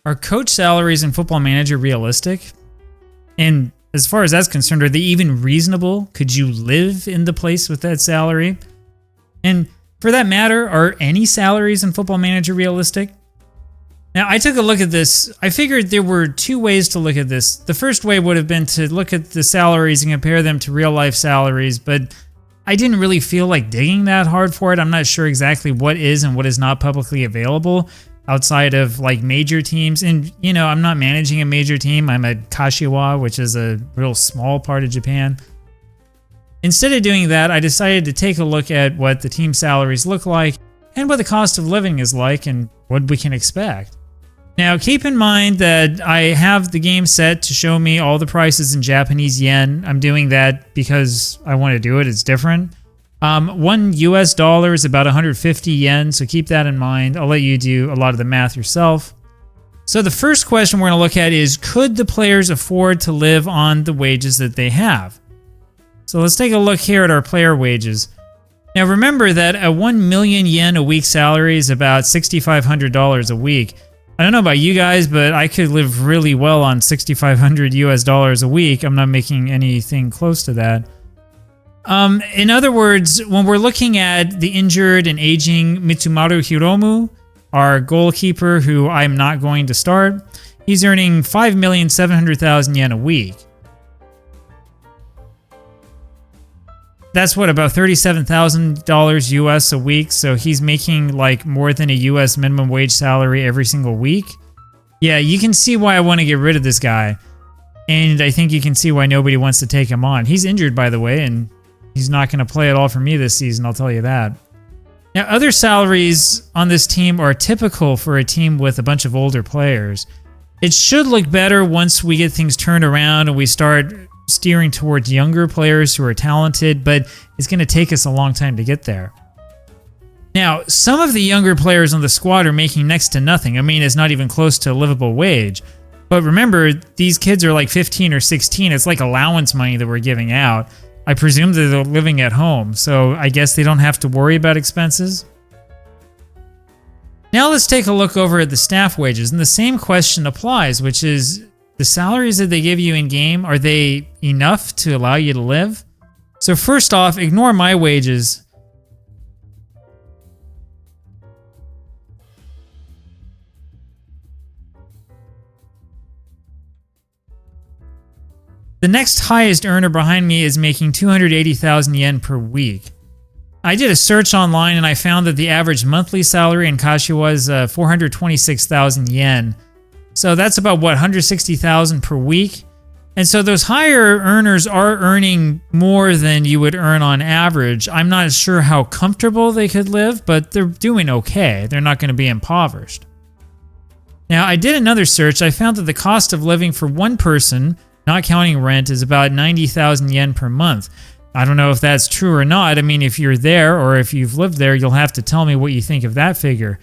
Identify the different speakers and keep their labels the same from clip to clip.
Speaker 1: Are coach salaries in Football Manager realistic? And as far as that's concerned, are they even reasonable? Could you live in the place with that salary? And for that matter, are any salaries in Football Manager realistic? Now, I took a look at this. I figured there were two ways to look at this. The first way would have been to look at the salaries and compare them to real-life salaries, but I didn't really feel like digging that hard for it. I'm not sure exactly what is and what is not publicly available outside of like major teams. And, you know, I'm not managing a major team. I'm at Kashiwa, which is a real small part of Japan. Instead of doing that, I decided to take a look at what the team salaries look like and what the cost of living is like and what we can expect. Now, keep in mind that I have the game set to show me all the prices in Japanese yen. I'm doing that because I want to do it. It's different. $1 US is about 150 yen, so keep that in mind. I'll let you do a lot of the math yourself. So the first question we're going to look at is, could the players afford to live on the wages that they have? So let's take a look here at our player wages. Now remember that a 1 million yen a week salary is about $6,500 a week. I don't know about you guys, but I could live really well on $6,500 US a week. I'm not making anything close to that. In other words, when we're looking at the injured and aging Mitsumaru Hiromu, our goalkeeper who I'm not going to start, he's earning 5,700,000 yen a week. That's what, about $37,000 US a week, so he's making like more than a US minimum wage salary every single week. Yeah, you can see why I want to get rid of this guy. And I think you can see why nobody wants to take him on. He's injured, by the way, and he's not going to play at all for me this season, I'll tell you that. Now, other salaries on this team are typical for a team with a bunch of older players. It should look better once we get things turned around and we start steering towards younger players who are talented, but it's going to take us a long time to get there. Now, some of the younger players on the squad are making next to nothing. I mean, it's not even close to a livable wage. But remember, these kids are like 15 or 16. It's like allowance money that we're giving out. I presume that they're living at home, so I guess they don't have to worry about expenses. Now let's take a look over at the staff wages, and the same question applies, which is, the salaries that they give you in-game, are they enough to allow you to live? So first off, ignore my wages. The next highest earner behind me is making 280,000 yen per week. I did a search online and I found that the average monthly salary in Kashiwa is 426,000 yen. So that's about, what, 160,000 per week? And so those higher earners are earning more than you would earn on average. I'm not sure how comfortable they could live, but they're doing okay. They're not going to be impoverished. Now, I did another search. I found that the cost of living for one person, not counting rent, is about 90,000 yen per month. I don't know if that's true or not. I mean, if you're there or if you've lived there, you'll have to tell me what you think of that figure.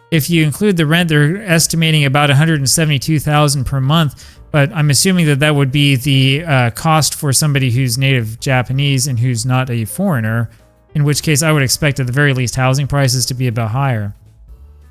Speaker 1: If you include the rent, they're estimating about 172,000 per month, but I'm assuming that that would be the cost for somebody who's native Japanese and who's not a foreigner, in which case I would expect at the very least housing prices to be a bit higher.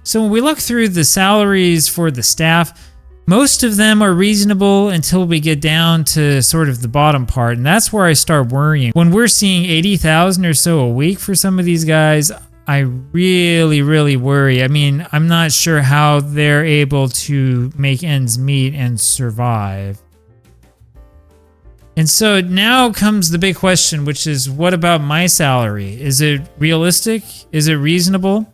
Speaker 1: So when we look through the salaries for the staff, most of them are reasonable until we get down to sort of the bottom part, and that's where I start worrying. When we're seeing 80,000 or so a week for some of these guys, I really, really worry. I mean, I'm not sure how they're able to make ends meet and survive. And so now comes the big question, which is, what about my salary? Is it realistic? Is it reasonable?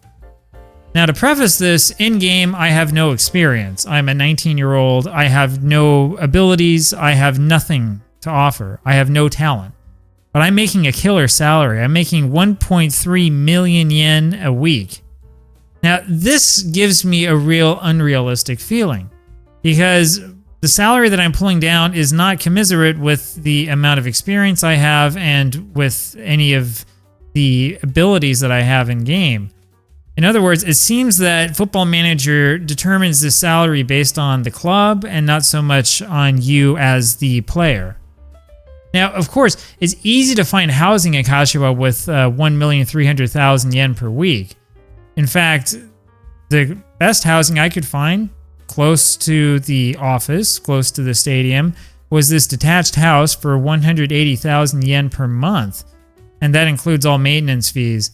Speaker 1: Now, to preface this, in-game, I have no experience. I'm a 19-year-old. I have no abilities. I have nothing to offer. I have no talent. But I'm making a killer salary. I'm making 1.3 million yen a week. Now, this gives me a real unrealistic feeling because the salary that I'm pulling down is not commensurate with the amount of experience I have and with any of the abilities that I have in game. In other words, it seems that Football Manager determines the salary based on the club and not so much on you as the player. Now, of course, it's easy to find housing in Kashiwa with 1,300,000 yen per week. In fact, the best housing I could find, close to the office, close to the stadium, was this detached house for 180,000 yen per month. And that includes all maintenance fees.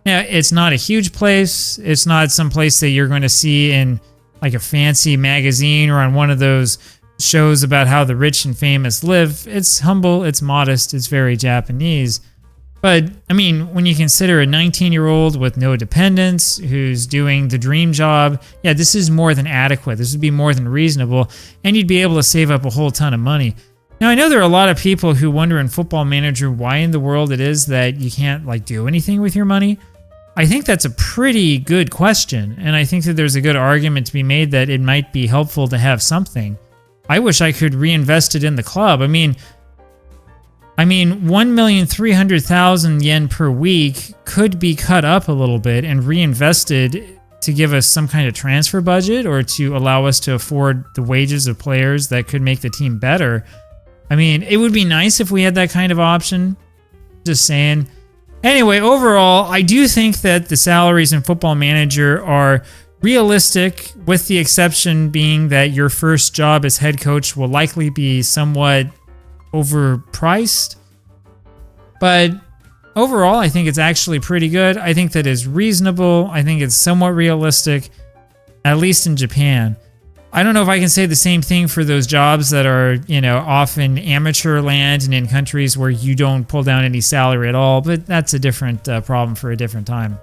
Speaker 1: Now, it's not a huge place. It's not some place that you're going to see in like a fancy magazine or on one of those shows about how the rich and famous live. It's humble, it's modest, it's very Japanese. But, I mean, when you consider a 19-year-old with no dependents who's doing the dream job, yeah, this is more than adequate. This would be more than reasonable, and you'd be able to save up a whole ton of money. Now, I know there are a lot of people who wonder in Football Manager why in the world it is that you can't, like, do anything with your money. I think that's a pretty good question, and I think that there's a good argument to be made that it might be helpful to have something. I wish I could reinvest it in the club. I mean, 1,300,000 yen per week could be cut up a little bit and reinvested to give us some kind of transfer budget or to allow us to afford the wages of players that could make the team better. I mean, it would be nice if we had that kind of option. Just saying. Anyway, overall, I do think that the salaries in Football Manager are realistic, with the exception being that your first job as head coach will likely be somewhat overpriced. But overall, I think it's actually pretty good. I think that is reasonable. I think it's somewhat realistic, at least in Japan. I don't know if I can say the same thing for those jobs that are, off in amateur land and in countries where you don't pull down any salary at all, but that's a different problem for a different time.